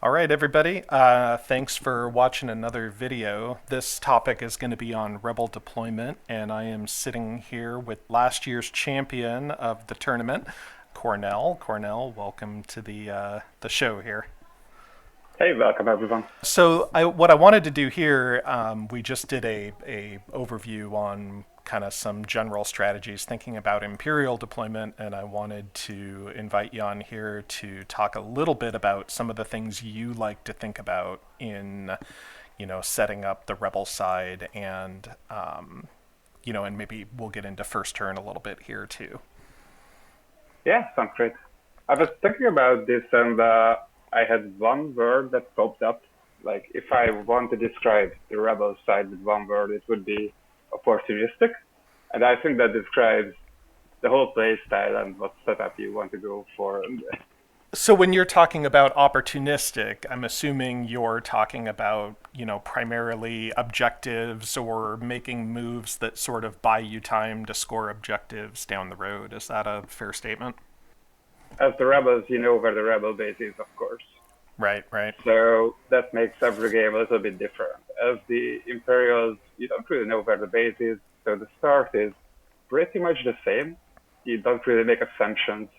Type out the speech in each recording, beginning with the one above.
All right, everybody. Thanks for watching another video. This topic is going to be on Rebel deployment, and I am sitting here with last year's champion of the tournament, Kornel. Kornel, welcome to the show here. Hey, welcome everyone. So, what I wanted to do here, we just did a overview on kind of some general strategies thinking about Imperial deployment, and I wanted to invite you on here to talk a little bit about some of the things you like to think about in, setting up the Rebel side, and and maybe we'll get into first turn a little bit here too. Yeah, sounds great. I was thinking about this and I had one word that popped up. Like, if I want to describe the rebel side with one word, it would be opportunistic. And I think that describes the whole play style and what setup you want to go for. And So when you're talking about opportunistic, I'm assuming you're talking about, primarily objectives or making moves that sort of buy you time to score objectives down the road. Is that a fair statement? as the rebels, you know where the rebel base is, of course. Right, right. So that makes every game a little bit different. As the Imperials, you don't really know where the base is, so the start is pretty much the same. You don't really make assumptions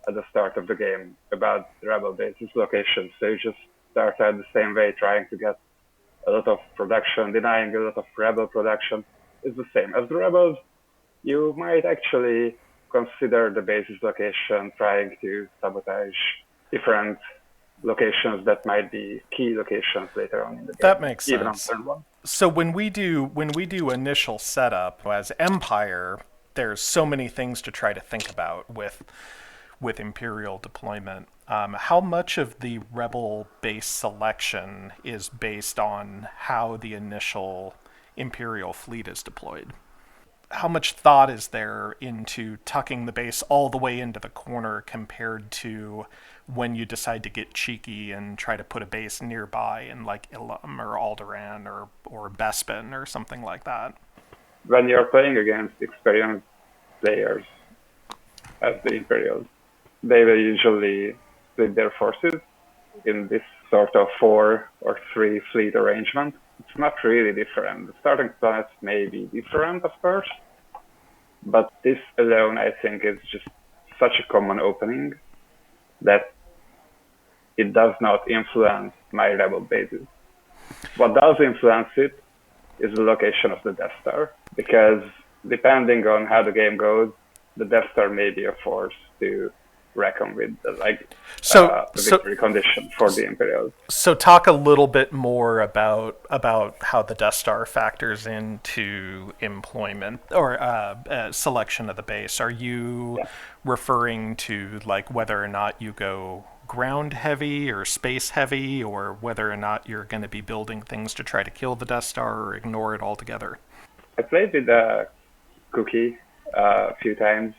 at the start of the game about the rebel base's location, so you just start out the same way, trying to get a lot of production, denying a lot of rebel production. Is the same. As the rebels, you might actually consider the base's location, trying to sabotage different locations that might be key locations later on in the That game, makes even on sense. turn one. So when we do initial setup as Empire, there's so many things to try to think about with Imperial deployment. How much of the Rebel base selection is based on how the initial Imperial fleet is deployed? How much thought is there into tucking the base all the way into the corner compared to when you decide to get cheeky and try to put a base nearby in like Ilum or Alderaan or Bespin or something like that? When you're playing against experienced players as the Imperials, they will usually split their forces in this sort of 4 or 3 fleet arrangement. It's not really different. The starting planets may be different, of course, but this alone, I think, is just such a common opening that it does not influence my rebel bases. What does influence it is the location of the Death Star, because depending on how the game goes, the Death Star may be a force to reckon with, like So a so victory condition for the Imperials. So talk a little bit more about how the Death Star factors into employment or selection of the base. Are you Yeah. referring to like whether or not you go ground heavy or space heavy, or whether or not you're going to be building things to try to kill the Death Star or ignore it altogether? I played with Cookie a few times,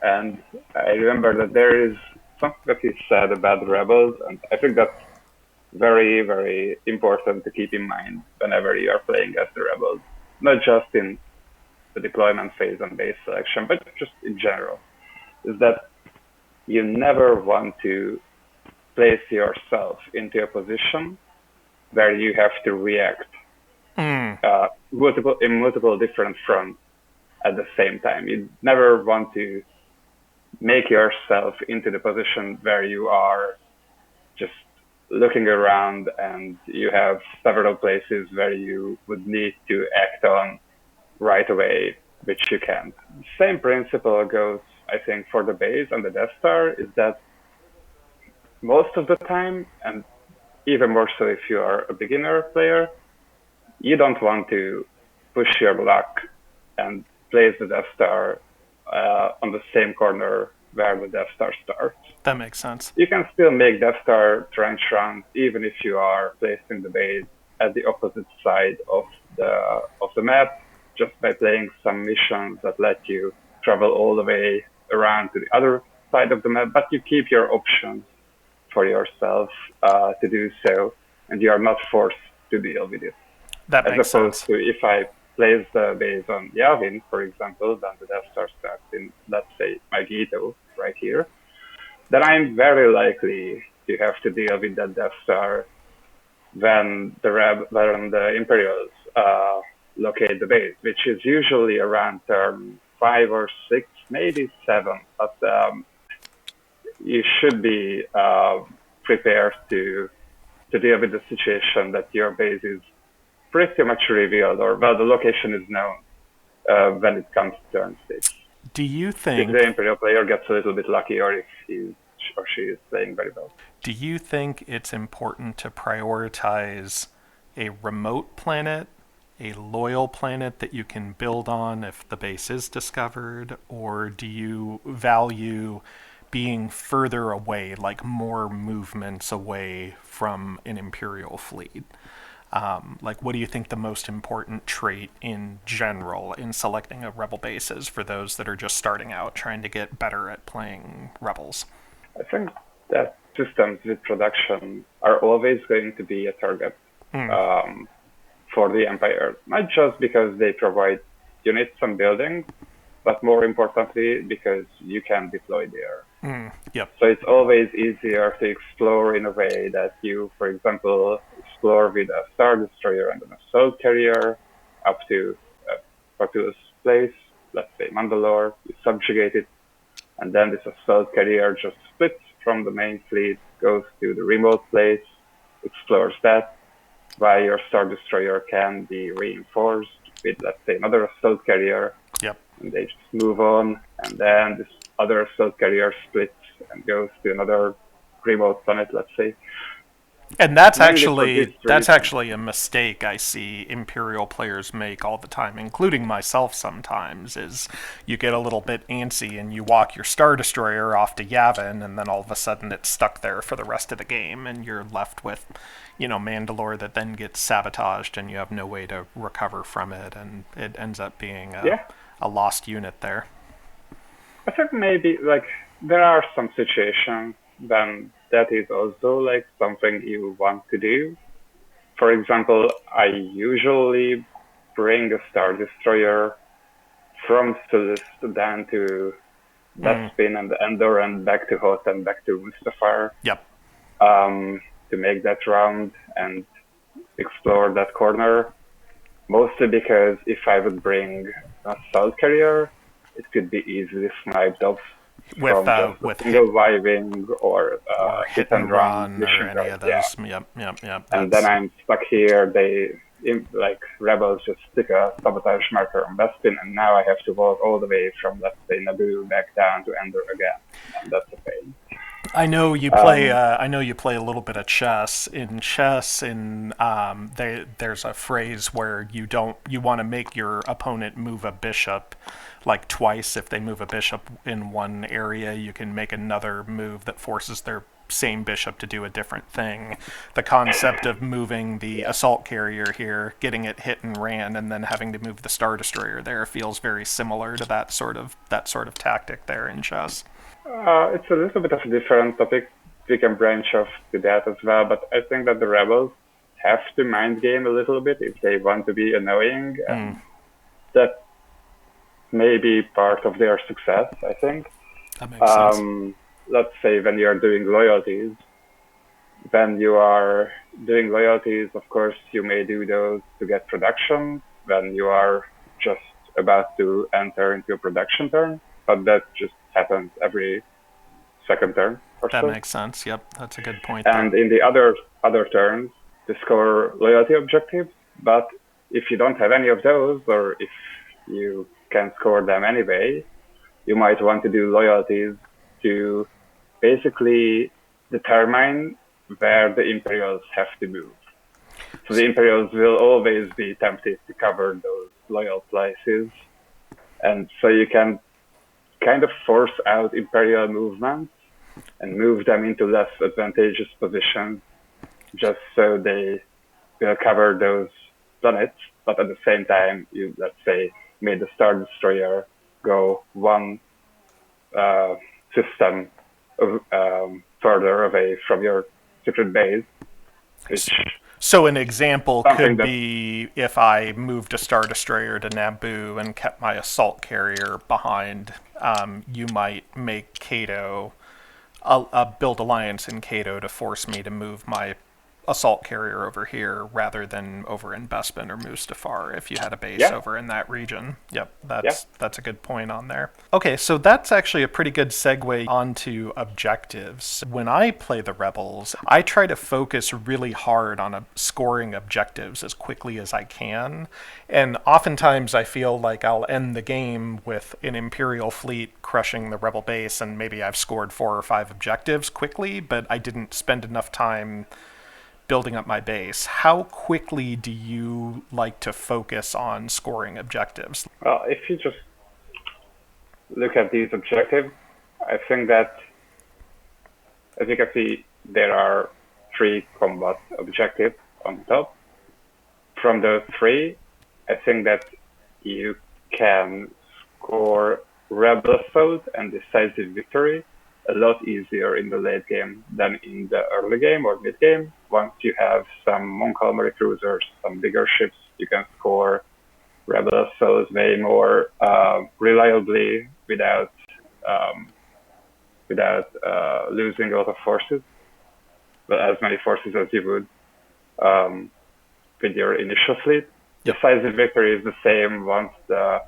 and I remember that there is something that he said about the rebels, and I think that's very, very important to keep in mind whenever you are playing as the rebels, not just in the deployment phase and base selection, but just in general. Is that you never want to place yourself into a position where you have to react Mm, multiple different fronts at the same time. You never want to make yourself into the position where you are just looking around and you have several places where you would need to act on right away, which you can't. The same principle goes, I think, for the base and the Death Star, is that most of the time, and even more so if you are a beginner player, you don't want to push your luck and place the Death Star on the same corner where the Death Star starts. that makes sense. You can still make Death Star trench runs even if you are placed in the base at the opposite side of the map, just by playing some missions that let you travel all the way around to the other side of the map. But you keep your options for yourself to do so, and you are not forced to deal with it. That As makes opposed sense. to if I place the base on Yavin, for example, then the Death Star starts in, let's say, Magito right here, then I'm very likely you have to deal with that Death Star when the Imperials locate the base, which is usually around turn 5 or 6, maybe 7. But you should be prepared to deal with the situation that your base is pretty much revealed, or well, the location is known when it comes to turn 6. Do you If think the Imperial player gets a little bit lucky, or if he or she is playing very well. do you think it's important to prioritize a remote planet, a loyal planet that you can build on if the base is discovered, or do you value being further away, like more movements away from an Imperial fleet? Like, what do you think the most important trait in general in selecting a rebel base is for those that are just starting out trying to get better at playing rebels? I think that systems with production are always going to be a target for the Empire, not just because they provide units and buildings, but more importantly because you can deploy there. Yep. So it's always easier to explore in a way that you, for example, explore with a Star Destroyer and an Assault Carrier up to a populous place, let's say Mandalore, you subjugate it, and then this Assault Carrier just splits from the main fleet, goes to the remote place, explores that, while your Star Destroyer can be reinforced with, let's say, another Assault Carrier. Yep. And they just move on, and then this other Assault Carrier splits and goes to another remote planet, let's say. And that's Mainly actually a mistake I see Imperial players make all the time, including myself sometimes, is you get a little bit antsy and you walk your Star Destroyer off to Yavin, and then all of a sudden it's stuck there for the rest of the game, and you're left with, Mandalore that then gets sabotaged and you have no way to recover from it, and it ends up being a lost unit there. I think maybe, there are some situations when that is also, something you want to do. For example, I usually bring a Star Destroyer from Sullust down to Bespin and Endor and back to Hoth and back to Mustafar. Yep. To make that round and explore that corner. Mostly because if I would bring an Assault Carrier, it could be easily sniped off from just a single Y-wing or hit and run or any of those. Yeah. Yep. And then I'm stuck here. Rebels just stick a sabotage marker on Bespin, and now I have to walk all the way from, let's say, Naboo back down to Endor again, and that's a pain. I know you play. I know you play a little bit of chess. In chess, there's a phrase where you want to make your opponent move a bishop, like twice. If they move a bishop in one area, you can make another move that forces their same bishop to do a different thing. The concept of moving the Assault Carrier here, getting it hit and ran, and then having to move the Star Destroyer there feels very similar to that sort of tactic there in chess. It's a little bit of a different topic. We can branch off to that as well, but I think that the Rebels have to mind game a little bit if they want to be annoying, and that may be part of their success, I think. That makes sense. Let's say when you're doing loyalties, of course, you may do those to get production when you are just about to enter into a production turn, but that just happens every second turn or so. That makes sense. Yep, that's a good point. And in the other turns, to score loyalty objectives. But if you don't have any of those, or if you can score them anyway, you might want to do loyalties to basically determine where the Imperials have to move. So the Imperials will always be tempted to cover those loyal places, and so you can kind of force out Imperial movements and move them into less advantageous positions just so they will cover those planets, but at the same time, you, let's say, made the Star Destroyer go one system further away from your secret base. So an example could be if I moved a Star Destroyer to Naboo and kept my Assault Carrier behind, you might make Cato build alliance in Cato to force me to move my assault carrier over here rather than over in Bespin or Mustafar if you had a base Yeah, over in that region. Yep, yeah. that's a good point on there. Okay, so that's actually a pretty good segue onto objectives. When I play the Rebels, I try to focus really hard on scoring objectives as quickly as I can, and oftentimes I feel like I'll end the game with an Imperial fleet crushing the Rebel base, and maybe I've scored 4 or 5 objectives quickly, but I didn't spend enough time building up my base. How quickly do you like to focus on scoring objectives? Well, if you just look at these objectives, I think that, as you can see, there are 3 combat objectives on the top. From those 3, I think that you can score Rebel Assault and Decisive Victory a lot easier in the late game than in the early game or mid game. Once you have some Mon Calamari cruisers, some bigger ships, you can score Rebel Assault way more reliably without losing a lot of forces, but as many forces as you would with your initial fleet. Yep. Decisive Victory is the same. Once the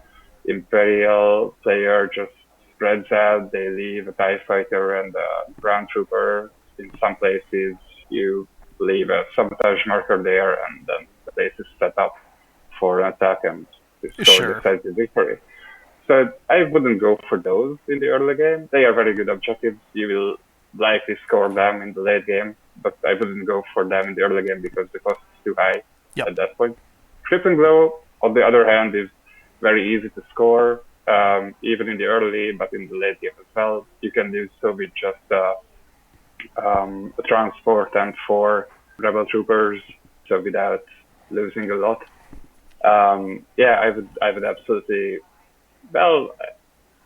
Imperial player just spreads out, they leave a TIE fighter and a ground trooper. In some places, you leave a sabotage marker there, and then the place is set up for an attack and to score Decisive Victory. So I wouldn't go for those in the early game. They are very good objectives. You will likely score them in the late game, but I wouldn't go for them in the early game because the cost is too high at that point. Crippling Blow, on the other hand, is very easy to score, even in the early, but in the late game as well. You can do so with just a transport and 4 rebel troopers, so without losing a lot. I would absolutely. Well,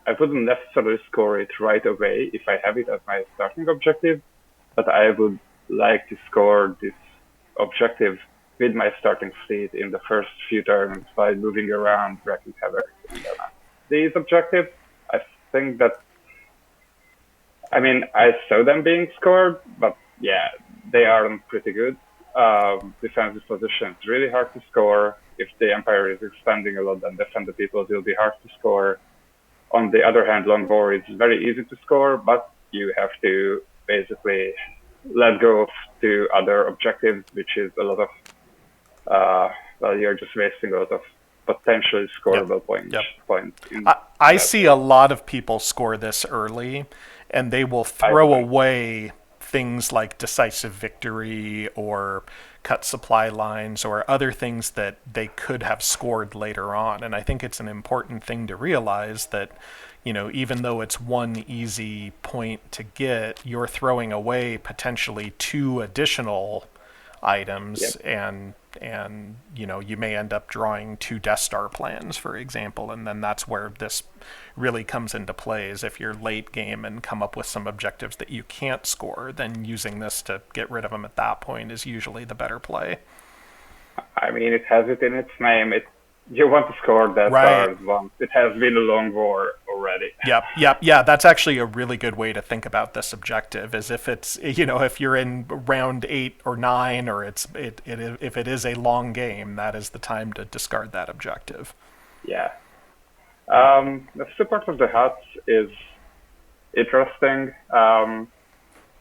I wouldn't necessarily score it right away if I have it as my starting objective, but I would like to score this objective with my starting fleet in the first few turns by moving around, wrecking havoc. These objectives, I think that, I mean, I saw them being scored, but yeah, they aren't pretty good. Defensive position is really hard to score. If the Empire is expanding a lot, then defended peoples will be hard to score. On the other hand, Long War is very easy to score, but you have to basically let go of 2 other objectives, which is a lot of, you're just wasting a lot of potentially scoreable points. I see a lot of people score this early, and they will throw away things like Decisive Victory or cut supply lines or other things that they could have scored later on. And I think it's an important thing to realize that, you know, even though it's one easy point to get, you're throwing away potentially 2 additional items, and you know, you may end up drawing 2 Death Star plans, for example, and then that's where this really comes into play. Is if you're late game and come up with some objectives that you can't score, then using this to get rid of them at that point is usually the better play. I mean, it has it in its name. You want to score Death Stars once. It has been a long war already. Yeah. That's actually a really good way to think about this objective. Is if it's, you know, if you're in round 8 or 9, or if it is a long game, that is the time to discard that objective. Yeah. The support of the huts is interesting.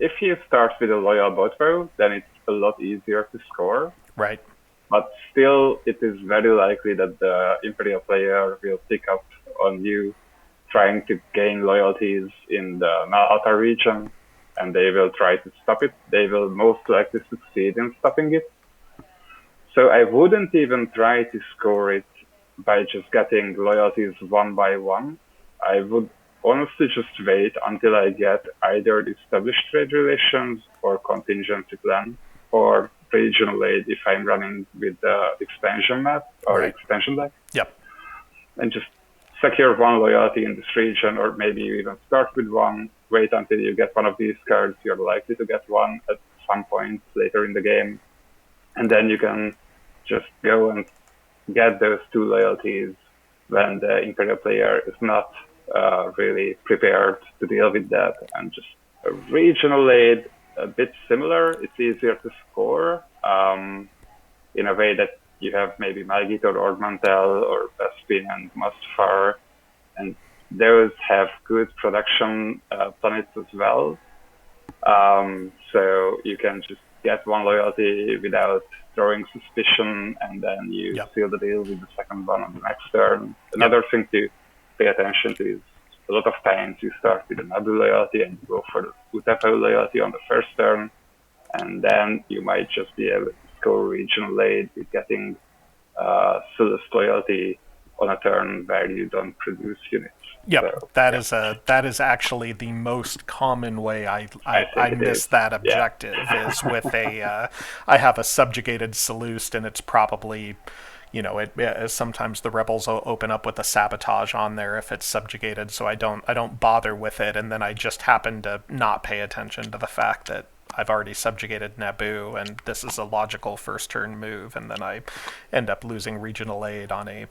If you start with a loyal boatbow, then it's a lot easier to score. Right. But still, it is very likely that the Imperial player will pick up on you trying to gain loyalties in the Malhata region, and they will try to stop it. They will most likely succeed in stopping it. So I wouldn't even try to score it by just getting loyalties one by one. I would honestly just wait until I get either established trade relations or contingency plan, or regional aid if I'm running with the expansion map or expansion deck. Yep. And just secure 1 loyalty in this region, or maybe you even start with 1, wait until you get one of these cards. You're likely to get 1 at some point later in the game. And then you can just go and get those 2 loyalties when the Imperial player is not really prepared to deal with that, and just A regional aid, a bit similar. It's easier to score in a way that you have maybe Malgit or Ornamental or Bespin and Mustafar, and those have good production planets as well. So you can just get one loyalty without throwing suspicion, and then you Yep. seal the deal with the second one on the next turn. Another thing to pay attention to is a lot of times you start with an Abu loyalty and you go for the Utapo loyalty on the first turn, and then you might just be able to score regional aid with getting Sulus loyalty on a turn where you don't produce units. Yep, So, that is actually the most common way I think it miss is. that Yeah. objective is with a I have a subjugated Seleucid, and it's probably, you know, sometimes the rebels open up with a sabotage on there if it's subjugated, so I don't bother with it, and then I just happen to not pay attention to the fact that I've already subjugated Naboo, and this is a logical first turn move, and then I end up losing regional aid on a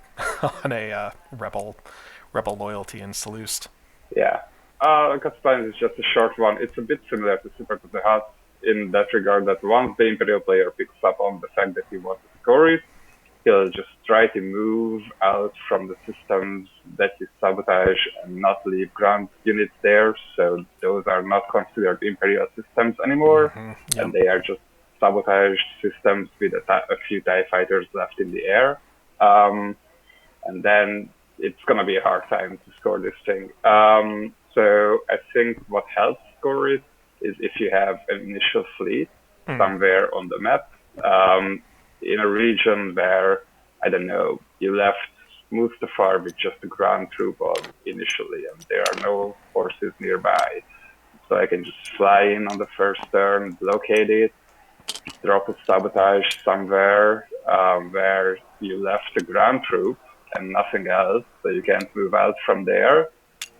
on a rebel loyalty in Seleucid. Yeah. Castline is just a short one. It's a bit similar to Super to the Hut in that regard that once the Imperial player picks up on the fact that he wants to score it, he'll just try to move out from the systems that you sabotage and not leave ground units there. So those are not considered Imperial systems anymore, Yep. and they are just sabotaged systems with a few TIE fighters left in the air. And then it's going to be a hard time to score this thing. So I think what helps score it is if you have an initial fleet somewhere on the map, in a region where, I don't know, you left Mustafar with just a ground troop on initially, and there are no forces nearby. So I can just fly in on the first turn, blockade it, drop a sabotage somewhere where you left a ground troop and nothing else, so you can't move out from there.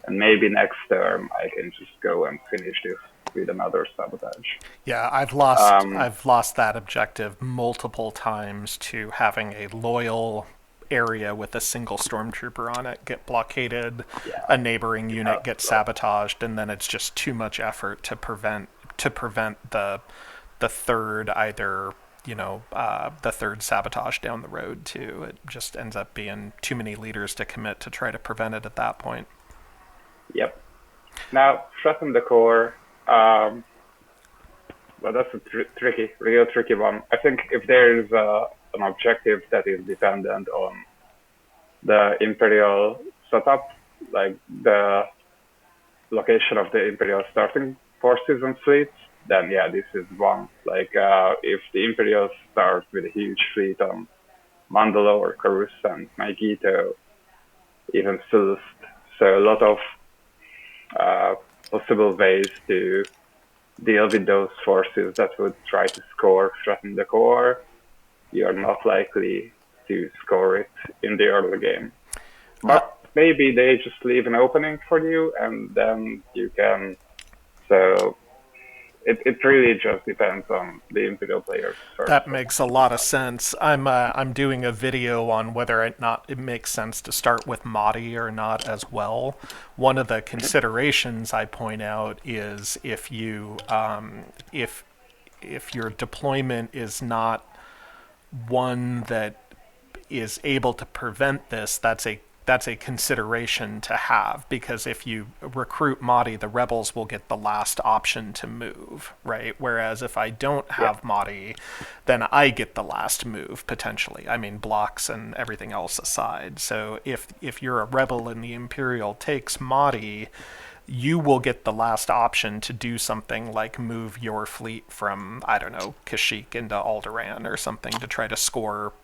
And maybe next term I can just go and finish this with another sabotage. Yeah, I've lost that objective multiple times to having a loyal area with a single stormtrooper on it get blockaded, a neighboring unit gets sabotaged, and then it's just too much effort to prevent the third either, you know, the third sabotage down the road too. It just ends up being too many leaders to commit to try to prevent it at that point. Yep. Now, threaten the core. Well, that's a real tricky one. I think if there is an objective that is dependent on the Imperial setup, like the location of the Imperial starting forces and fleets, then yeah, this is one. Like, if the Imperials start with a huge fleet on Mandalore, Coruscant, Magneto, even Sulst, so a lot of possible ways to deal with those forces that would try to threaten the core. You are not likely to score it in the early game. But maybe they just leave an opening for you, and then you can. So it really just depends on the Imperial players first. That makes a lot of sense. I'm doing a video on whether or not it makes sense to start with Mahdi or not as well. One of the considerations I point out is if you if your deployment is not one that is able to prevent this, that's a consideration to have, because if you recruit Mahdi, the rebels will get the last option to move, right? Whereas if I don't have Mahdi, then I get the last move potentially. I mean, blocks and everything else aside. So if you're a rebel and the Imperial takes Mahdi, you will get the last option to do something like move your fleet from, I don't know, Kashyyyk into Alderaan or something to try to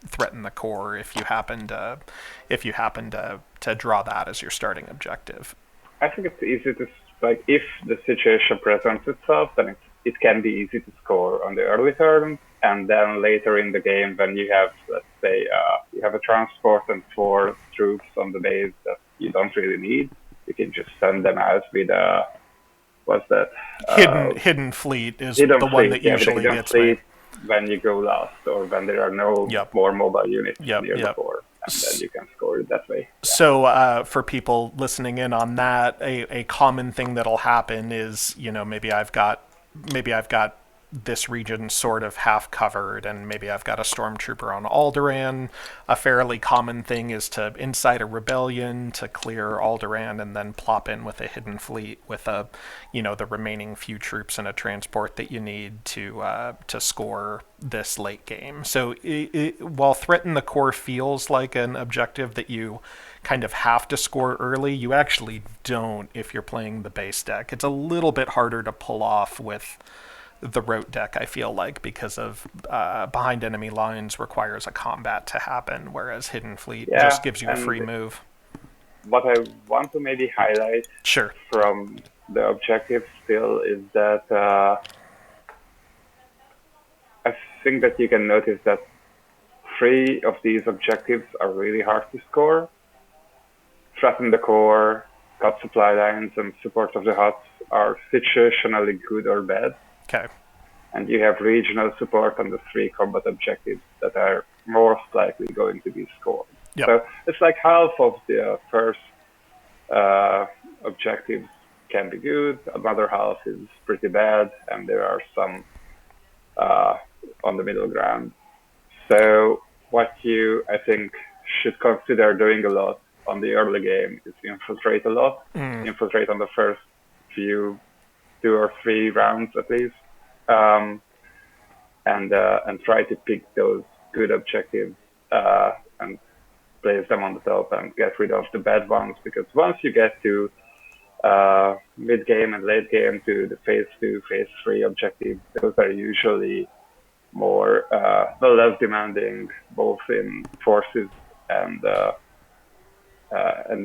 threaten the core if you happen to draw that as your starting objective. I think it's easy to, like, if the situation presents itself, then it can be easy to score on the early turn, and then later in the game when you have, let's say, you have a transport and 4 troops on the base that you don't really need, you can just send them out with what's that? Hidden fleet is the one that usually gets me. When you go last, or when there are no more mobile units near the core. and then you can score it that way. So for people listening in on that, a common thing that'll happen is, maybe I've got this region sort of half covered, and maybe I've got a stormtrooper on Alderaan. A fairly common thing is to incite a rebellion to clear Alderaan and then plop in with a hidden fleet with the remaining few troops and a transport that you need to score this late game. So while Threaten the Core feels like an objective that you kind of have to score early, you actually don't if you're playing the base deck. It's a little bit harder to pull off with the rote deck, I feel like, because of behind enemy lines requires a combat to happen, whereas Hidden Fleet just gives you a free move. What I want to maybe highlight from the objective still is that I think that you can notice that 3 of these objectives are really hard to score. Threaten the Core, Cut Supply Lines, and Support of the Huts are situationally good or bad. Okay. And you have regional support on the 3 combat objectives that are most likely going to be scored. Yep. So it's like half of the first objectives can be good, another half is pretty bad, and there are some on the middle ground. So what you, I think, should consider doing a lot on the early game is infiltrate a lot. Infiltrate on the first few 2 or 3 rounds at least, and try to pick those good objectives and place them on the top and get rid of the bad ones, because once you get to mid game and late game to the phase 2, phase 3 objectives, those are usually more less demanding, both in forces and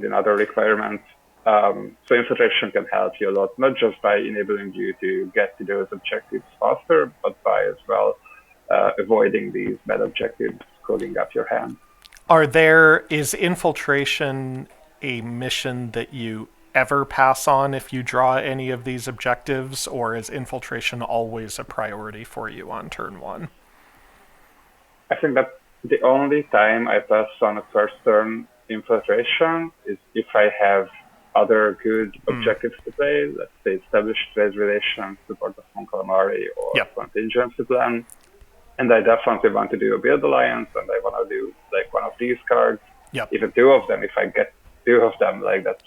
in other requirements. So infiltration can help you a lot, not just by enabling you to get to those objectives faster, but by as well avoiding these bad objectives clogging up your hand. Is infiltration a mission that you ever pass on if you draw any of these objectives, or is infiltration always a priority for you on turn 1? I think that the only time I pass on a first turn infiltration is if I have other good objectives to play, let's say establish trade relations, support of Mon Calamari, or contingency plan. And I definitely want to do a build alliance, and I want to do like one of these cards, even 2 of them. If I get 2 of them, like that's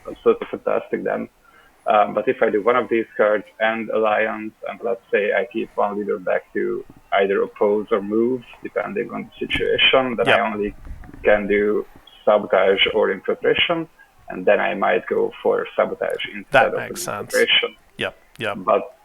absolutely fantastic then. But if I do one of these cards and alliance, and let's say I keep one leader back to either oppose or move, depending on the situation, then I only can do sabotage or infiltration, and then I might go for sabotage instead of infiltration. But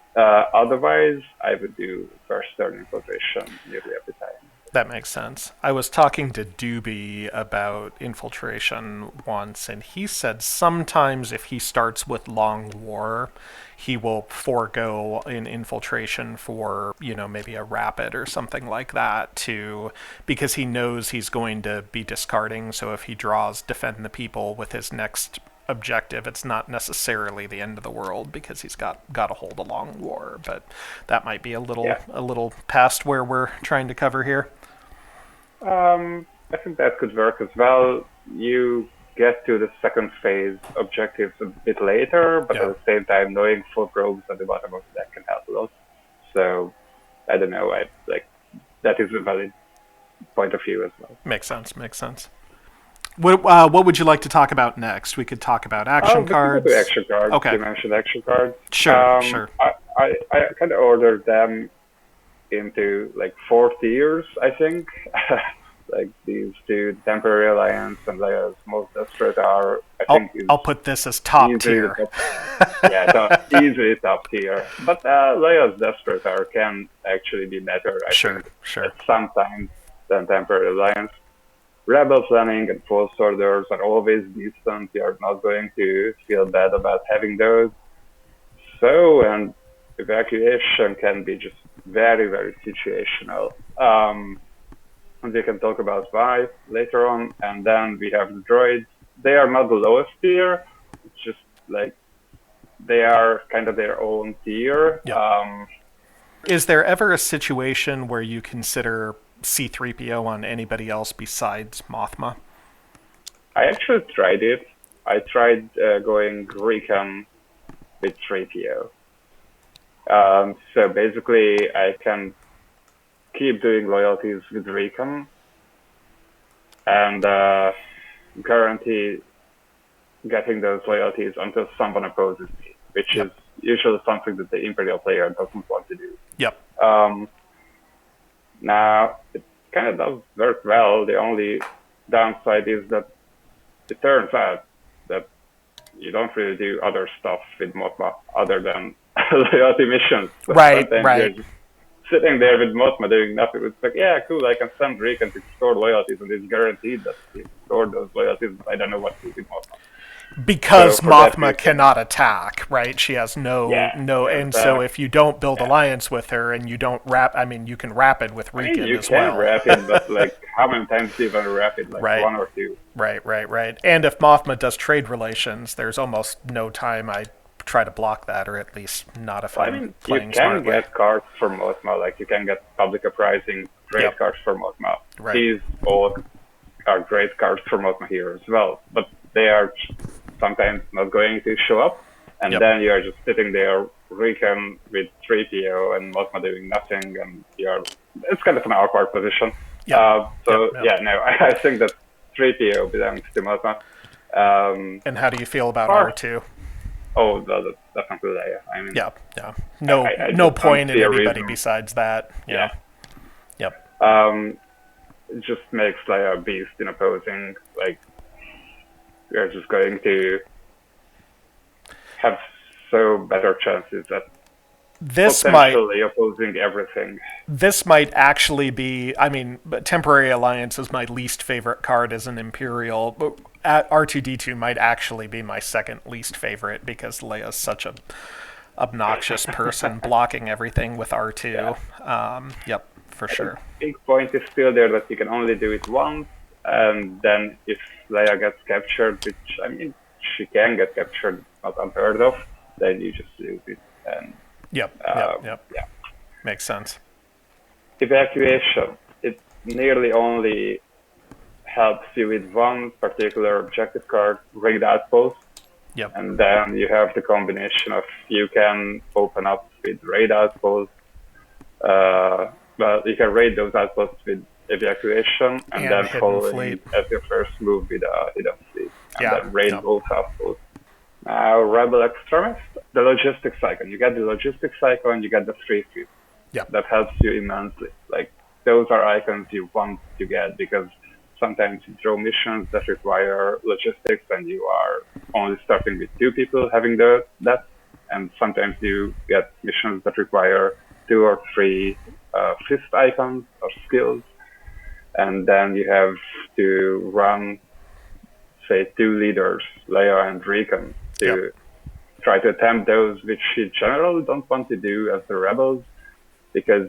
otherwise, I would do first turn infiltration nearly every time. That makes sense. I was talking to Doobie about infiltration once, and he said sometimes if he starts with Long War, he will forego an infiltration for, maybe a rapid or something like that, because he knows he's going to be discarding. So if he draws Defend the People with his next objective, it's not necessarily the end of the world because he's got a hold of Long War. But that might be a little past where we're trying to cover here. I think that could work as well. You get to the second phase objectives a bit later, but at the same time, knowing 4 probes at the bottom of the deck can help a lot. So, I don't know, that is a valid point of view as well. Makes sense. What would you like to talk about next? We could talk about action cards. We could do action cards. Okay. You mentioned action cards. Sure. I kind of ordered them into like 4 tiers, I think. Like these 2, Temporary Alliance and Leia's Most Desperate are, I'll put this as top tier. Easily top tier. But Leia's Desperate Hour can actually be better, I think, sometimes than Temporary Alliance. Rebel Planning and False Orders are always decent. You are not going to feel bad about having those. So, and Evacuation can be just very, very situational. And we can talk about why later on. And then we have the droids. They are not the lowest tier. It's just like they are kind of their own tier. Is there ever a situation where you consider C-3PO on anybody else besides Mothma? I actually tried it. I tried going recon with 3PO. So basically, I can keep doing loyalties with recon and guarantee getting those loyalties until someone opposes me, which is usually something that the Imperial player doesn't want to do. Yep. Now, it kind of does work well. The only downside is that it turns out that you don't really do other stuff with Mothma other than loyalty missions. So Right, sometimes right. you're just sitting there with Mothma doing nothing. It's like, yeah, cool, I can send Recon to store loyalties, and it's guaranteed that he stored those loyalties, but I don't know what to do with Mothma. Because So for that Mothma reason- cannot attack, right? She has and so if you don't build alliance with her and you don't you can rapid with I mean, Riken you as can well. rapid, but like, how many times do you want to rapid? Like Right. one or two. Right. And if Mothma does trade relations, there's almost no time I try to block that, or at least not if I I'm mean, you playing can smartly. get cards for Mothma, like you can get public uprising, great Yep. cards for Mothma. Right. These all are great cards for Mothma here as well, but they are sometimes not going to show up, and Yep. then you are just sitting there, Recon with 3PO and Mothma doing nothing, and it's kind of an awkward position. Yep. So Yep. yeah, no, I think that 3PO belongs to Mothma. And how do you feel about Or- R2? Oh, that's definitely Leia. I mean, Yeah. No, I no just point don't in see a anybody reason. besides that. Yeah. Yep. It just makes Leia a beast in opposing. Like, we're just going to have so better chances at This might potentially opposing everything. actually be. Temporary Alliance is my least favorite card as an Imperial. But R2D2 might actually be my second least favorite because Leia's such a obnoxious person blocking everything with R2. Yep, for sure. Big point is still there that you can only do it once, and then if Leia gets captured, which I mean she can get captured, not unheard of, then you just lose it. And Yep. yeah. Makes sense. Evacuation. It nearly only helps you with one particular objective card, Rigged Outpost, Yep. and then you have the combination of you can open up with Raid Outpost. Well, you can raid those outposts with evacuation, and And then Hidden follow Fleet. as your first move with Hidden Fleet, and Yeah, then raid yeah. both outposts. Now, Rebel Extremist, the logistics icon. You get the logistics icon, you get the free food. Yep. That helps you immensely. Like, those are icons you want to get because sometimes you draw missions that require logistics and you are only starting with 2 people having that. And sometimes you get missions that require 2 or 3 fist icons or skills. And then you have to run, say, 2 leaders, Leia and Recon, to try to attempt those, which you generally don't want to do as the rebels, because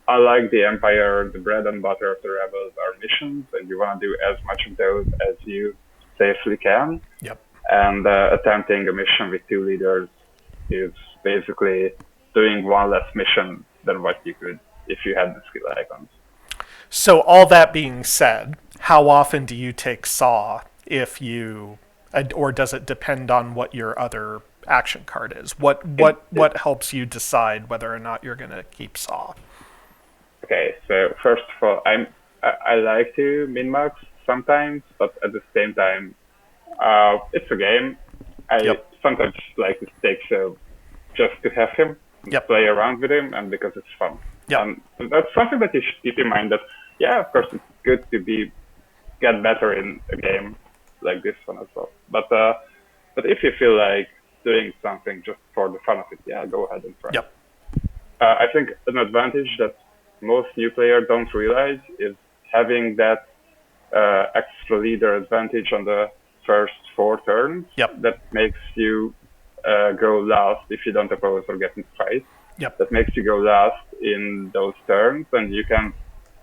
unlike the Empire, the bread and butter of the rebels are missions, and you want to do as much of those as you safely can. Yep. And attempting a mission with 2 leaders is basically doing one less mission than what you could if you had the skill icons. So all that being said, how often do you take Saw if you, or does it depend on what your other action card is? What helps you decide whether or not you're going to keep Saw? Okay, so first of all, I like to min-max sometimes, but at the same time, it's a game. I sometimes like to take so just to have him, play around with him, and because it's fun. That's something that you should keep in mind. That of course, it's good to get better in a game like this one as well. But if you feel like doing something just for the fun of it, go ahead and try. I think an advantage that most new players don't realize is having that extra leader advantage on the first 4 turns. That makes you go last if you don't oppose or get in fight. That makes you go last in those turns, and you can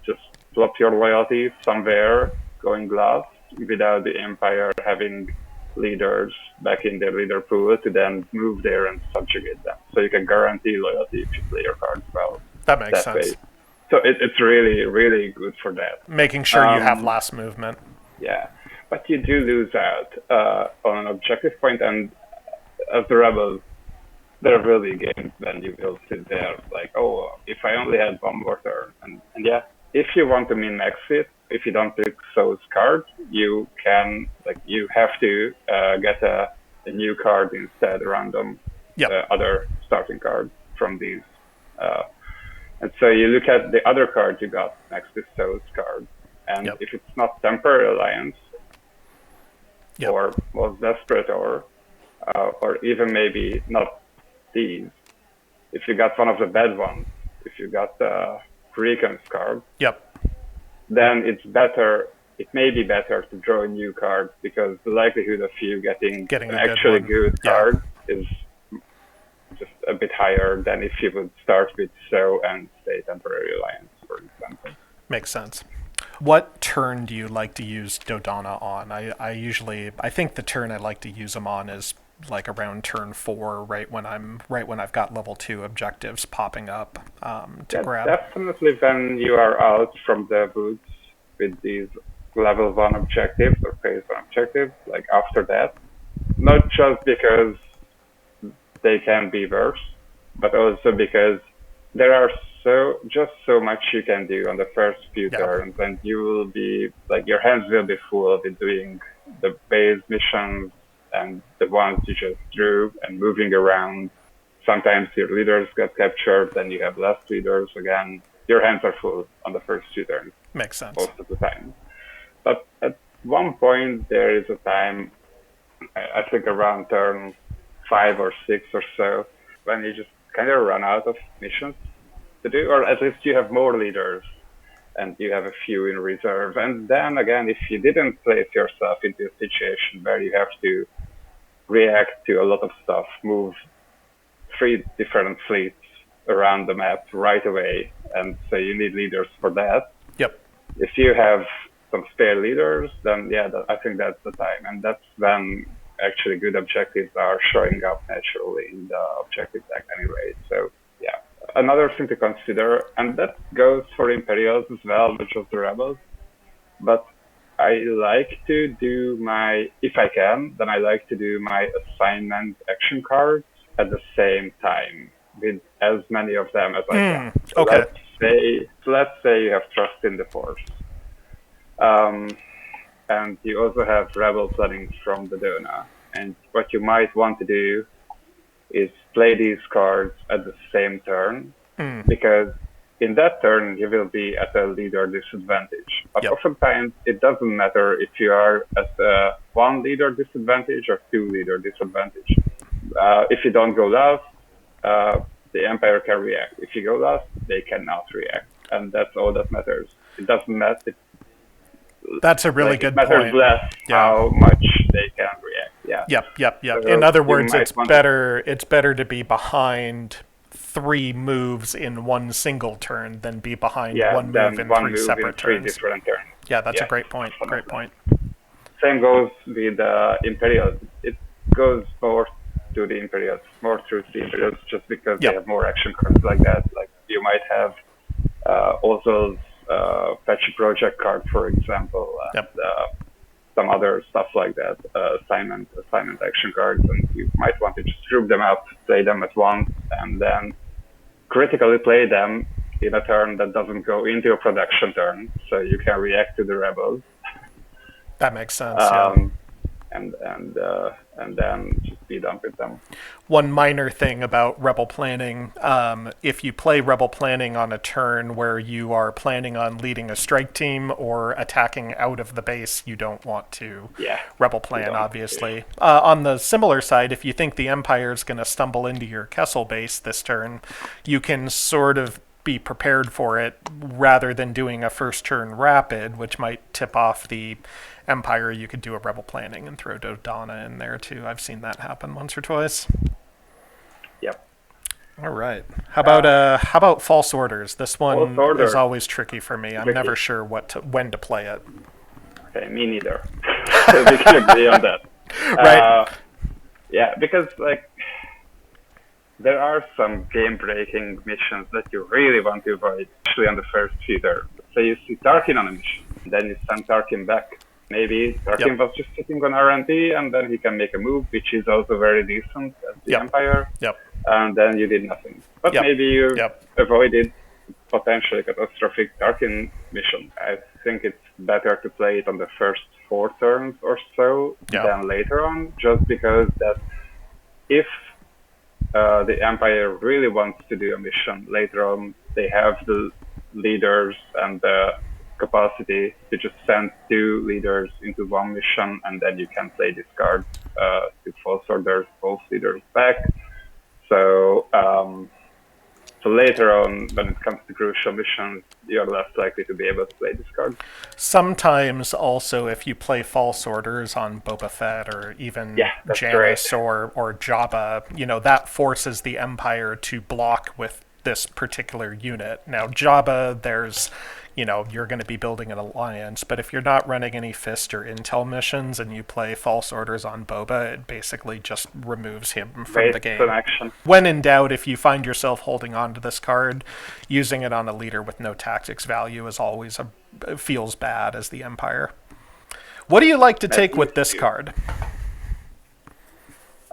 just plop your loyalty somewhere going last without the Empire having leaders back in their leader pool to then move there and subjugate them. So you can guarantee loyalty if you play your cards well. That makes sense. Way. So it's really, really good for that. Making sure you have last movement. Yeah, but you do lose out on an objective point, and as the rebels, there will be games when you will sit there like, oh, if I only had one more turn, and yeah, if you want to min max it, if you don't pick those cards, you can you have to get a new card instead, random Yep. other starting card from these. And so you look at the other cards you got next to those cards, and Yep. if it's not Temporary Alliance, Yep. or Most Desperate, or even maybe not these, if you got one of the bad ones, if you got the Recon card, Yep. then it's better. It may be better to draw a new card because the likelihood of you getting Getting an a good actually one. good Yeah. card is just a bit higher than if you would start with So and say Temporary Alliance, for example. Makes sense. What turn do you like to use Dodonna on? I think the turn I like to use them on is like around turn 4, right when I've got level 2 objectives popping up to grab. Definitely when you are out from the woods with these level 1 objectives or phase 1 objectives, like after that, not just because they can be worse, but also because there are so much you can do on the first few turns, and you will be your hands will be full with doing the base missions and the ones you just drew and moving around. Sometimes your leaders get captured, then you have less leaders again. Your hands are full on the first few turns. Makes sense. Most of the time. But at one point there is a time, I think around turn 5 or 6 or so, when you just kind of run out of missions to do, or at least you have more leaders and you have a few in reserve. And then again, if you didn't place yourself into a situation where you have to react to a lot of stuff, move 3 different fleets around the map right away, and so you need leaders for that. Yep. If you have some spare leaders, then yeah, I think that's the time, and that's when actually good objectives are showing up naturally in the objective deck anyway. So yeah, another thing to consider, and that goes for Imperials as well, not just the Rebels, but I like to do if I can, then I like to do my assignment action cards at the same time with as many of them as I can. So okay. Let's say you have Trust in the Force. And you also have Rebel planning from the Dona. And what you might want to do is play these cards at the same turn, because in that turn you will be at a leader disadvantage. But oftentimes it doesn't matter if you are at a 1 leader disadvantage or 2 leader disadvantage. If you don't go last, the Empire can react. If you go last, they cannot react. And that's all that matters. It doesn't matter. That's a really good point. It matters less how much they can react. Yeah. Yep. So in other words, it's better to be behind 3 moves in one single turn than be behind one move in 3 separate turns. Different turns. Yeah, that's a great point. Great point. Same goes with Imperials. It goes more to the Imperials, just because they have more action cards like that. Like you might have also Fetch Project card, for example, and some other stuff like that, assignment action cards, and you might want to just group them up, play them at once, and then critically play them in a turn that doesn't go into a production turn, so you can react to the Rebels. That makes sense. And then just be done with them. One minor thing about Rebel planning, if you play Rebel planning on a turn where you are planning on leading a strike team or attacking out of the base, you don't want to Rebel plan, obviously. On the similar side, if you think the Empire is going to stumble into your Kessel base this turn, you can sort of be prepared for it rather than doing a first turn rapid, which might tip off the Empire. You could do a Rebel planning and throw Dodonna in there too. I've seen that happen once or twice. Yep. All right. How about False Orders? This one is always tricky for me. I'm never sure when to play it. Okay, me neither. We can agree on that. Right. Yeah, because there are some game-breaking missions that you really want to avoid, especially on the first few turns. Say you see Tarkin on a mission, then you send Tarkin back. Maybe Tarkin was just sitting on R&D, and then he can make a move, which is also very decent as the Empire. And then you did nothing. But maybe you avoided potentially catastrophic Tarkin mission. I think it's better to play it on the first 4 turns or so than later on, just because that if the Empire really wants to do a mission later on, they have the leaders and the capacity to just send 2 leaders into one mission, and then you can play this card to false order both leaders back. So later on, when it comes to crucial missions, you're less likely to be able to play this card. Sometimes also if you play false orders on Boba Fett or even Janis or Jabba, that forces the Empire to block with this particular unit. Now Jabba, there's you're going to be building an alliance, but if you're not running any Fist or Intel missions and you play false orders on Boba, it basically just removes him from the game. When in doubt, if you find yourself holding on to this card, using it on a leader with no tactics value is always feels bad as the Empire. What do you like to take with this card?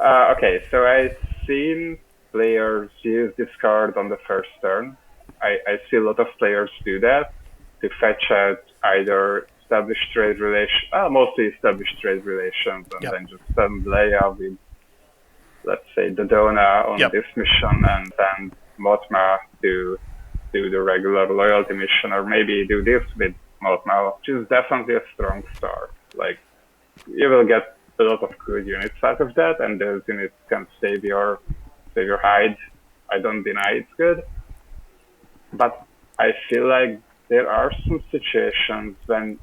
Okay, so I've seen players use this card on the first turn. I see a lot of players do that to fetch out either established trade relations, mostly established trade relations, and then just send Leia with, let's say, Dodona on this mission, and send Mothma to do the regular loyalty mission, or maybe do this with Mothma, which is definitely a strong start. Like, you will get a lot of good units out of that, and those units can save your hide. I don't deny it's good, but I feel like there are some situations when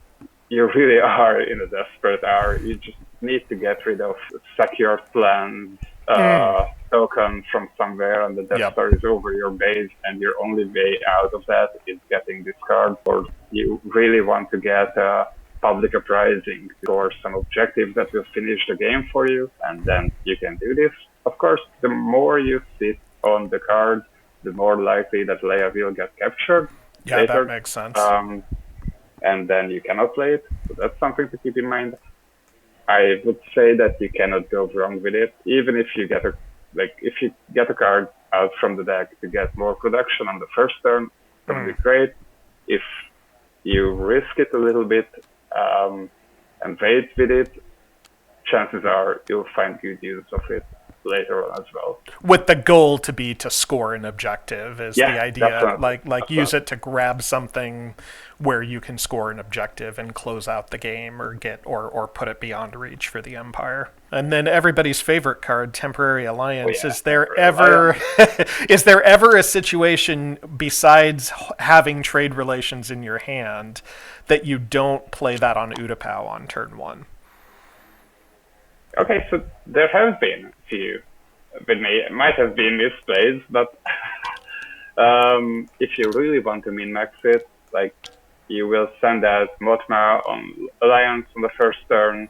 you really are in a desperate hour. You just need to get rid of secure plans, token from somewhere, and the Death Star is over your base, and your only way out of that is getting this card. Or you really want to get a public uprising or some objective that will finish the game for you, and then you can do this. Of course, the more you sit on the card, the more likely that Leia will get captured. Yeah, that makes sense. And then you cannot play it. So that's something to keep in mind. I would say that you cannot go wrong with it, even if you get a card out from the deck to get more production on the first turn. It's going to be great. If you risk it a little bit and wait with it, chances are you'll find good use of it later on as well. With the goal to be to score an objective is the idea. Definitely. Like use it to grab something where you can score an objective and close out the game, or get or put it beyond reach for the Empire. And then everybody's favorite card, Temporary Alliance. Is there ever a situation besides having trade relations in your hand that you don't play that on Utapau on turn 1? Okay, so there have been a few. With me, it might have been misplays, but if you really want to min-max it, like, you will send out Mothma on Alliance on the first turn,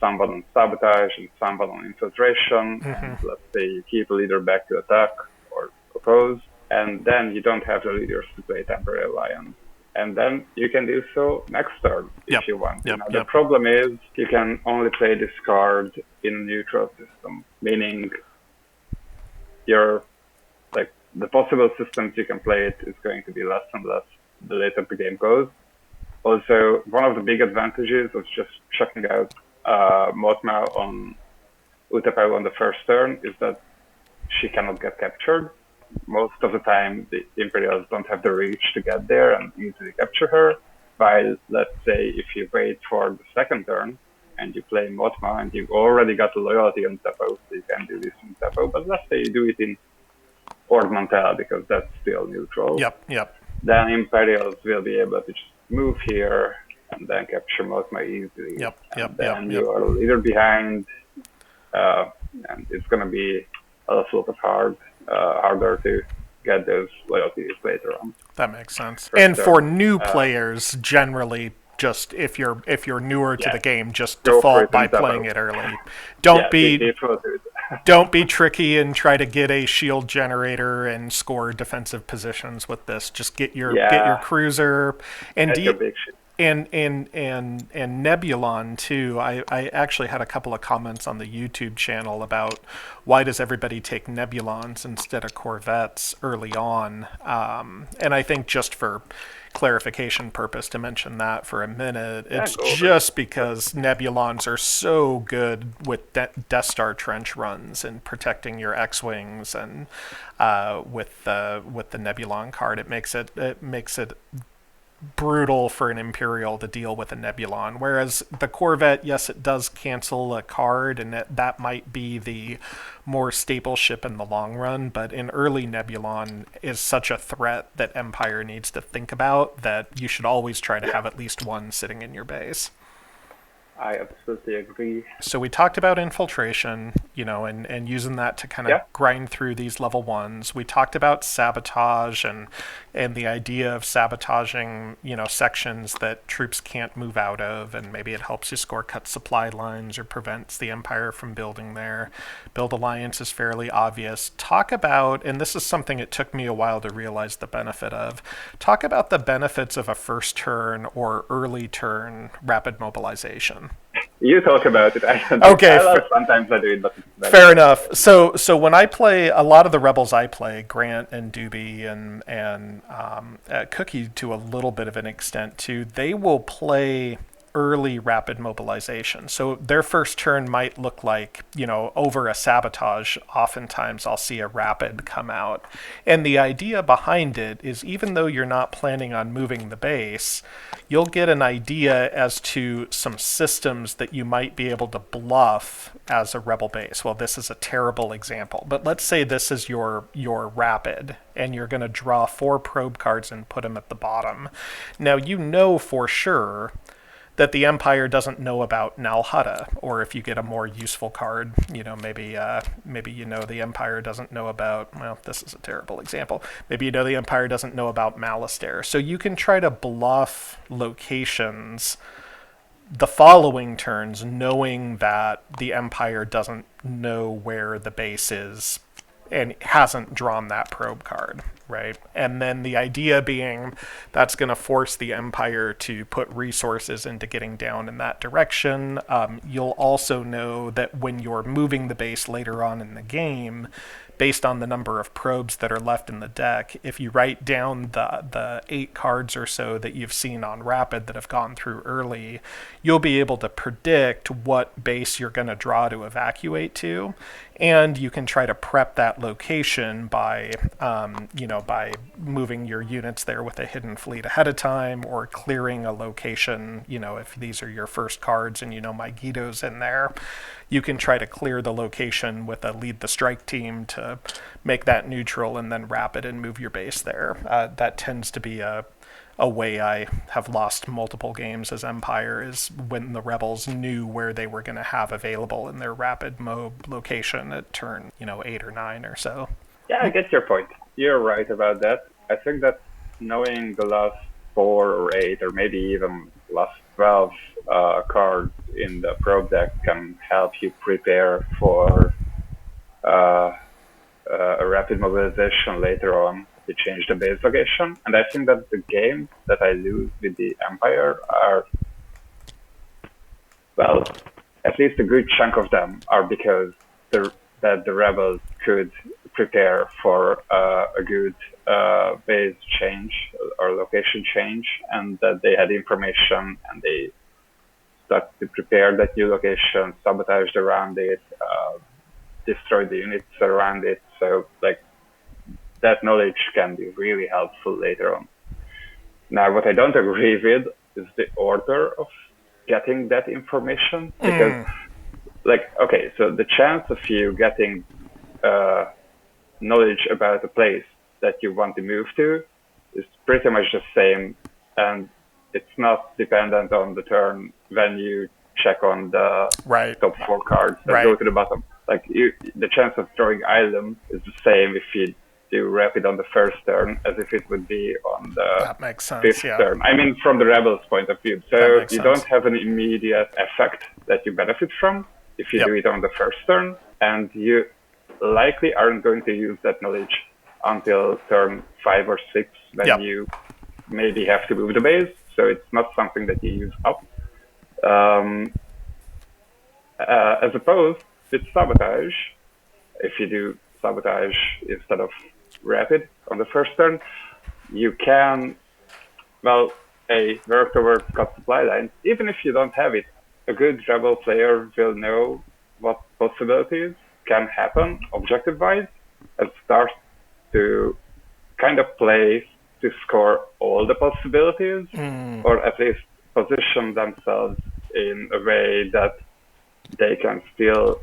someone on Sabotage, and someone on Infiltration, and let's say you keep a leader back to attack or oppose, and then you don't have the leaders to play Temporary Alliance. And then you can do so next turn if you want. The problem is you can only play this card in a neutral system, meaning the possible systems you can play it is going to be less and less the later the game goes. Also, one of the big advantages of just chucking out Mothma on Utapau on the first turn is that she cannot get captured. Most of the time, the Imperials don't have the reach to get there and easily capture her. While, let's say, if you wait for the second turn and you play Mothma and you've already got the loyalty on Utapau, so you can do this in Utapau. But let's say you do it in Ord Mantell because that's still neutral. Then Imperials will be able to just move here and then capture Mothma easily. Then you are a little behind, and it's going to be a lot of harder to get those loyalties later on. That makes sense. And for new players, generally, just if you're newer to the game, just default by playing it early. Don't be Don't be tricky and try to get a shield generator and score defensive positions with this. Just get your Yeah, cruiser and that's your big shit. and Nebulon too. I actually had a couple of comments on the YouTube channel about why does everybody take Nebulons instead of Corvettes early on, and I think just for clarification purpose to mention that for a minute, Yeah, it's go over it. just because Nebulons are so good with Death Star trench runs and protecting your X-wings, and with the Nebulon card, it makes it brutal for an Imperial to deal with a Nebulon. Whereas the Corvette, yes, it does cancel a card, and that might be the more staple ship in the long run. But in early, Nebulon is such a threat that Empire needs to think about that you should always try to Yeah, have at least one sitting in your base. I absolutely agree. So we talked about infiltration, and using that to kind of Yeah, grind through these level ones. We talked about sabotage and the idea of sabotaging, sections that troops can't move out of, and maybe it helps you score cut supply lines or prevents the Empire from building there. Build alliance is fairly obvious. Talk about, and this is something it took me a while to realize the benefit of. Talk about the benefits of a first turn or early turn rapid mobilization. you talk about it. I don't do it. Okay, I love sometimes I do it, but it's better fair when you enough. So when I play a lot of the rebels I play, Grant and Doobie and Cookie to a little bit of an extent too, they will play early rapid mobilization. So their first turn might look like, over a sabotage, oftentimes I'll see a rapid come out. And the idea behind it is even though you're not planning on moving the base, you'll get an idea as to some systems that you might be able to bluff as a rebel base. Well, this is a terrible example, but let's say this is your rapid and you're going to draw 4 probe cards and put them at the bottom. Now you know for sure that the Empire doesn't know about Nalhutta, or if you get a more useful card, maybe the Empire doesn't know about. Well, this is a terrible example. Maybe the Empire doesn't know about Malastare, so you can try to bluff locations the following turns, knowing that the Empire doesn't know where the base is and hasn't drawn that probe card, right? And then the idea being that's going to force the Empire to put resources into getting down in that direction. You'll also know that when you're moving the base later on in the game, based on the number of probes that are left in the deck, if you write down the 8 cards or so that you've seen on Rapid that have gone through early, you'll be able to predict what base you're going to draw to evacuate to, and you can try to prep that location by moving your units there with a hidden fleet ahead of time, or clearing a location. If these are your first cards and Megiddo's in there, you can try to clear the location with a lead the strike team to make that neutral and then rapid and move your base there. That tends to be a way I have lost multiple games as Empire, is when the rebels knew where they were going to have available in their rapid mob location at turn 8 or 9 or so. Yeah, I get your point. You're right about that. I think that knowing the last 4 or 8 or maybe even last 12 cards in the probe deck can help you prepare for a rapid mobilization later on to change the base location. And I think that the games that I lose with the Empire are, well, at least a good chunk of them are because that the rebels could prepare for a good base change or location change, and that they had information and they started to prepare that new location, sabotaged around it, destroyed the units around it. So like that knowledge can be really helpful later on. Now, what I don't agree with is the order of getting that information, because okay, so the chance of you getting knowledge about a place that you want to move to is pretty much the same, and it's not dependent on the turn when you check on the Right. top 4 cards that Right. go to the bottom. Like the chance of drawing island is the same if you do rapid on the first turn as if it would be on the That makes sense. 5th Yeah. turn. I mean, from the rebels' point of view. That So makes you sense. don't have an immediate effect that you benefit from if you Yep. do it on the first turn. and you likely aren't going to use that knowledge until turn 5 or 6 when you maybe have to move the base, so it's not something that you use up. As opposed with sabotage, if you do sabotage instead of rapid on the first turn, you can, well, work towards cut supply lines. Even if you don't have it, a good rebel player will know what possibilities can happen objective-wise and start to kind of play to score all the possibilities, or at least position themselves in a way that they can still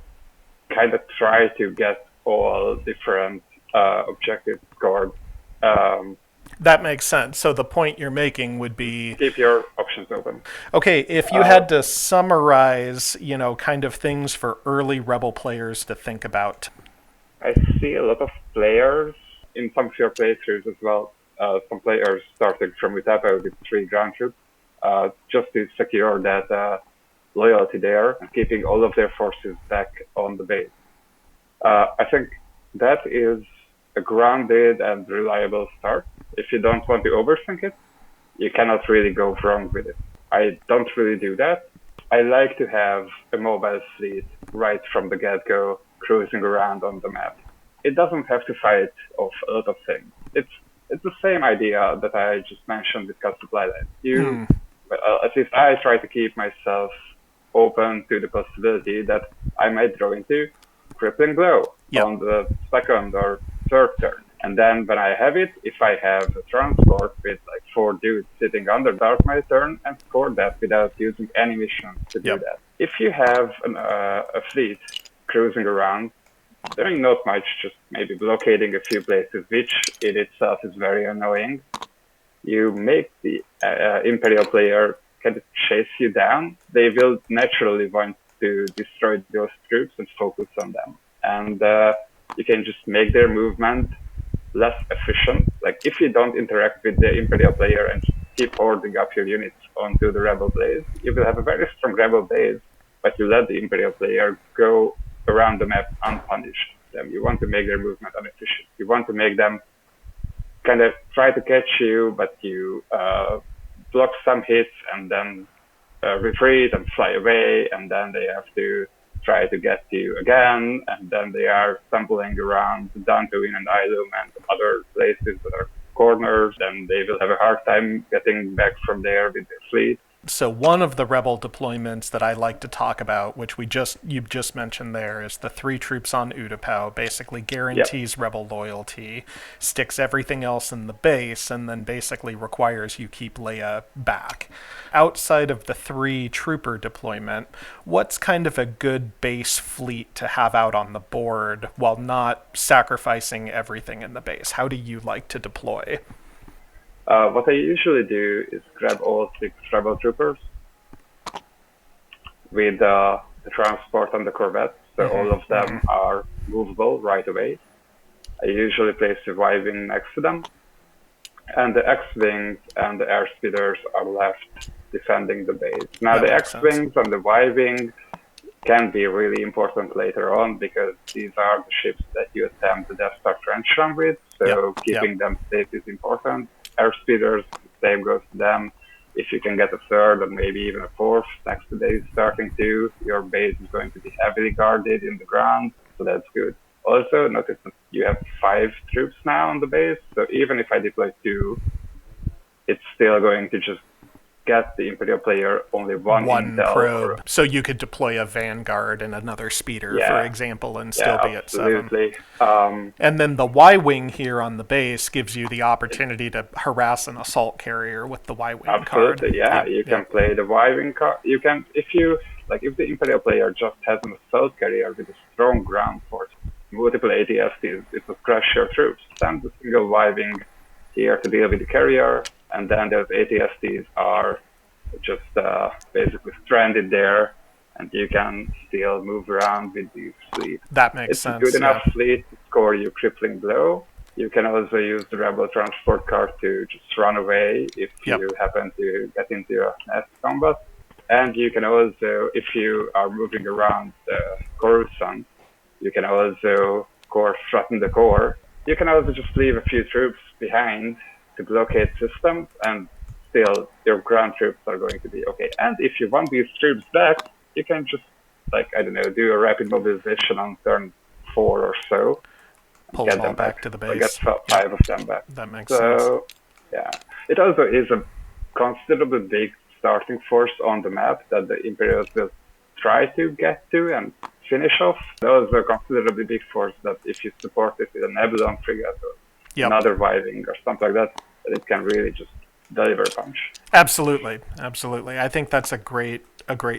kind of try to get all different objectives scored. That makes sense. So the point you're making would be keep your options open. Okay, if you had to summarize, kind of things for early rebel players to think about. I see a lot of players in some of your playthroughs as well. Some players starting from Utapa with 3 ground troops, just to secure that loyalty there and keeping all of their forces back on the base. I think that is a grounded and reliable start. If you don't want to overthink it, you cannot really go wrong with it. I don't really do that. I like to have a mobile fleet right from the get-go cruising around on the map. It doesn't have to fight off a lot of things. It's the same idea that I just mentioned with cut supply lines. At least I try to keep myself open to the possibility that I might throw into crippling blow on the second or third turn. And then when I have it, if I have a transport with like 4 dudes sitting under, start my turn and score that without using any missions to do that. If you have a fleet cruising around, doing not much, just maybe blockading a few places, which in itself is very annoying, you make the Imperial player kind of chase you down. They will naturally want to destroy those troops and focus on them. And you can just make their movement less efficient. Like if you don't interact with the Imperial player and keep hoarding up your units onto the Rebel base, you will have a very strong Rebel base, but you let the Imperial player go around the map unpunished. You want to make their movement inefficient. You want to make them kind of try to catch you, but you block some hits and then retreat and fly away, and then they have to try to get you again, and then they are stumbling around Dantooine and Ilum and other places that are corners, and they will have a hard time getting back from there with their fleet. So one of the rebel deployments that I like to talk about, which you've just mentioned there, is the 3 troops on Utapau, basically guarantees rebel loyalty, sticks everything else in the base, and then basically requires you keep Leia back. Outside of the 3 trooper deployment, what's kind of a good base fleet to have out on the board while not sacrificing everything in the base? How do you like to deploy? What I usually do is grab all 6 rebel troopers with the transport and the corvette, so all of them are movable right away. I usually place the Y-wing next to them, and the X-wings and the airspeeders are left defending the base. Now the X-wings and the Y-wing can be really important later on because these are the ships that you attempt the Death Star trench run with, so keeping them safe is important. Airspeeders, the same goes to them. If you can get a 3rd or maybe even a 4th next to the starting 2, your base is going to be heavily guarded in the ground, so that's good. Also, notice that you have 5 troops now on the base, so even if I deploy 2, it's still going to just get the Imperial player only one intel probe. So you could deploy a Vanguard and another speeder, for example, and still be at 7. And then the Y-wing here on the base gives you the opportunity to harass an assault carrier with the Y-wing card. You can play the Y-wing card. You can, if the Imperial player just has an assault carrier with a strong ground force, multiple ATSTs, it will crush your troops. Send the single Y-wing here to deal with the carrier, and then those ATSTs are just basically stranded there, and you can still move around with these fleets. That makes sense. It's a good enough fleet to score you crippling blow. You can also use the Rebel transport card to just run away if you happen to get into a nest combat. And you can also, if you are moving around Coruscant, You can also, of course, threaten the core. You can also just leave a few troops behind to blockade systems, and still your ground troops are going to be okay. And if you want these troops back, you can just, like, I don't know, do a rapid mobilization on turn 4 or so. Pull Get them all them back to the base. Get 5 of them back. That makes sense. So, yeah. It also is a considerably big starting force on the map that the Imperials will try to get to and finish off. Also a considerably big force that if you support it with a Nebulon frigate or another Y-wing or something like that, it can really just deliver a punch. Absolutely. I think that's a great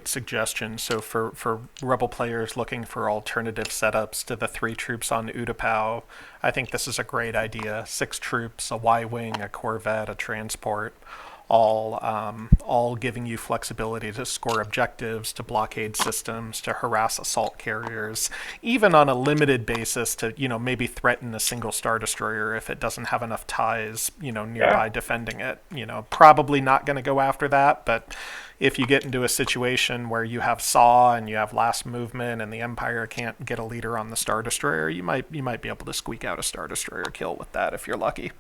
suggestion. So for Rebel players looking for alternative setups to the 3 troops on Utapau, I think this is a great idea. 6 troops, a Y-wing, a Corvette, a transport, all giving you flexibility to score objectives, to blockade systems, to harass assault carriers, even on a limited basis to, maybe threaten a single Star Destroyer if it doesn't have enough ties, nearby defending it. Probably not going to go after that, but if you get into a situation where you have SAW and you have last movement and the Empire can't get a leader on the Star Destroyer, you might be able to squeak out a Star Destroyer kill with that if you're lucky.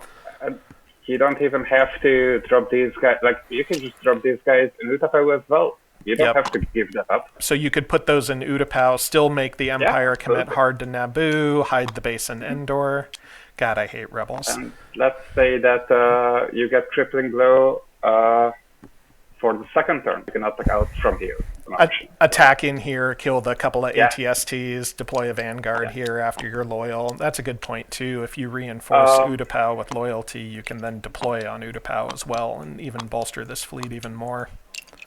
You don't even have to drop these guys. Like, you can just drop these guys in Utapau as well. You don't have to give that up. So you could put those in Utapau, still make the Empire commit hard to Naboo, hide the base in Endor. God, I hate Rebels. And let's say that you get crippling blow for the second turn. You can attack out from here. Attack in here, kill the couple of ATSTs, deploy a Vanguard here after you're loyal. That's a good point, too. If you reinforce Utapau with loyalty, you can then deploy on Utapau as well and even bolster this fleet even more.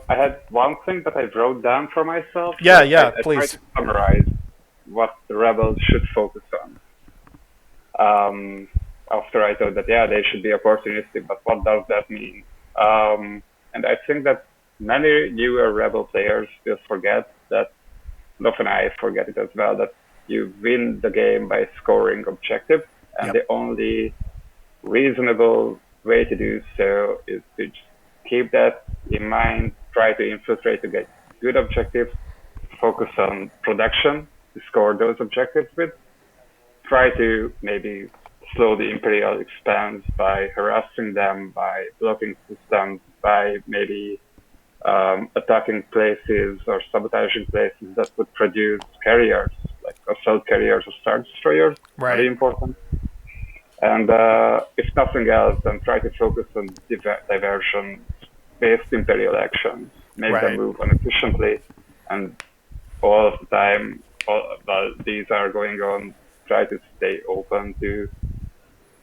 I had one thing that I wrote down for myself. Yeah, I please. tried to summarize what the Rebels should focus on. After I thought that, they should be opportunistic, but what does that mean? And I think that many newer Rebel players will forget that, and often I forget it as well, that you win the game by scoring objectives, and the only reasonable way to do so is to just keep that in mind, try to infiltrate to get good objectives, focus on production to score those objectives with, try to maybe slow the Imperial expanse by harassing them, by blocking systems, by maybe attacking places or sabotaging places that would produce carriers, like assault carriers or Star Destroyers. Right. Very important. And if nothing else, then try to focus on diversion-based Imperial actions. Make them move inefficiently, and all of the time, while these are going on, try to stay open to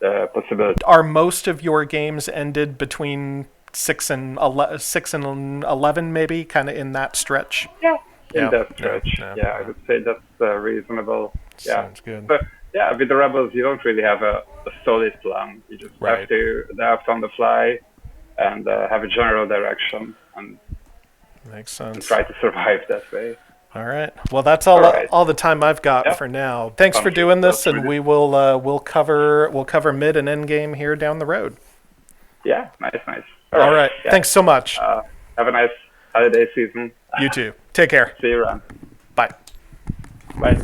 the possibility. Are most of your games ended between 6 and 11, maybe, kind of in that stretch? In that stretch. I would say that's reasonable. Sounds good. But with the Rebels, you don't really have a solid plan. You just have to adapt on the fly and have a general direction and makes sense. And try to survive that way. All right. Well, that's all the time I've got for now. Thanks for doing this, and we will we'll cover mid and end game here down the road. Yeah, nice. All right. Thanks so much. Have a nice holiday season. You too. Take care. See you around. Bye. Bye.